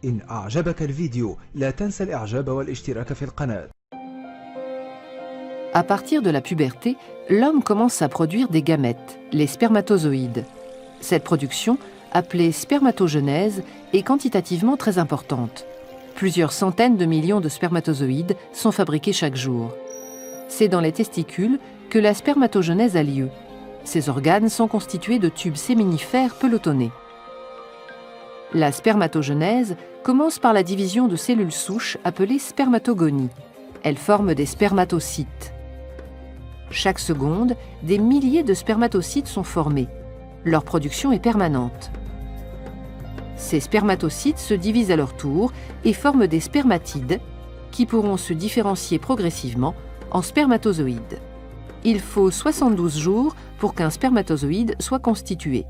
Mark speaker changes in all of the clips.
Speaker 1: إن أعجبك الفيديو لا تنسى الإعجاب والاشتراك في القناة.
Speaker 2: À partir de la puberté, l'homme commence à produire des gamètes, les spermatozoïdes. Cette production, appelée spermatogenèse, est quantitativement très importante. Plusieurs centaines de millions de spermatozoïdes sont fabriqués chaque jour. C'est dans les testicules que la spermatogenèse a lieu. Ces organes sont constitués de tubes séminifères pelotonnés. La spermatogenèse commence par la division de cellules souches appelées spermatogonies. Elles forment des spermatocytes. Chaque seconde, des milliers de spermatocytes sont formés. Leur production est permanente. Ces spermatocytes se divisent à leur tour et forment des spermatides qui pourront se différencier progressivement en spermatozoïdes. Il faut 72 jours pour qu'un spermatozoïde soit constitué.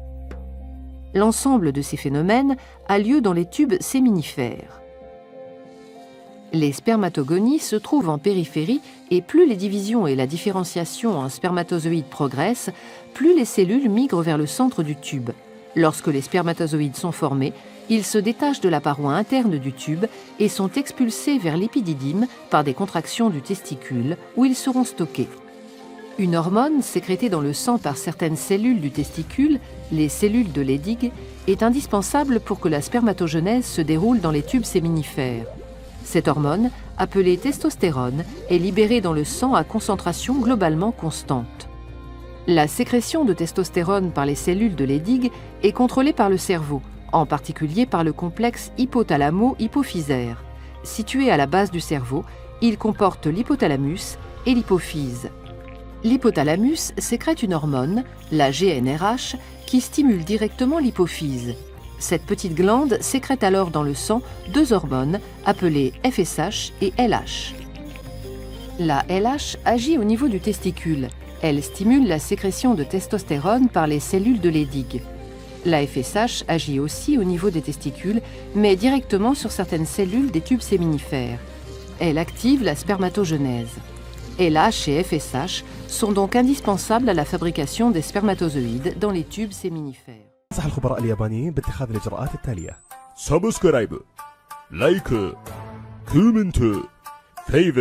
Speaker 2: L'ensemble de ces phénomènes a lieu dans les tubes séminifères. Les spermatogonies se trouvent en périphérie et plus les divisions et la différenciation en spermatozoïdes progressent, plus les cellules migrent vers le centre du tube. Lorsque les spermatozoïdes sont formés, ils se détachent de la paroi interne du tube et sont expulsés vers l'épididyme par des contractions du testicule où ils seront stockés. Une hormone sécrétée dans le sang par certaines cellules du testicule, les cellules de Leydig, est indispensable pour que la spermatogenèse se déroule dans les tubes séminifères. Cette hormone, appelée testostérone, est libérée dans le sang à concentration globalement constante. La sécrétion de testostérone par les cellules de Leydig est contrôlée par le cerveau, en particulier par le complexe hypothalamo-hypophysaire. Situé à la base du cerveau, il comporte l'hypothalamus et l'hypophyse. L'hypothalamus sécrète une hormone, la GnRH, qui stimule directement l'hypophyse. Cette petite glande sécrète alors dans le sang deux hormones appelées FSH et LH. La LH agit au niveau du testicule. Elle stimule la sécrétion de testostérone par les cellules de Leydig. La FSH agit aussi au niveau des testicules, mais directement sur certaines cellules des tubes séminifères. Elle active la spermatogenèse. LH et FSH sont donc indispensables à la fabrication des spermatozoïdes dans les tubes séminifères.
Speaker 3: نصح الخبراء اليابانيين باتخاذ الإجراءات التالية:
Speaker 4: سبسكرايب، لايك، كومنت، فيفر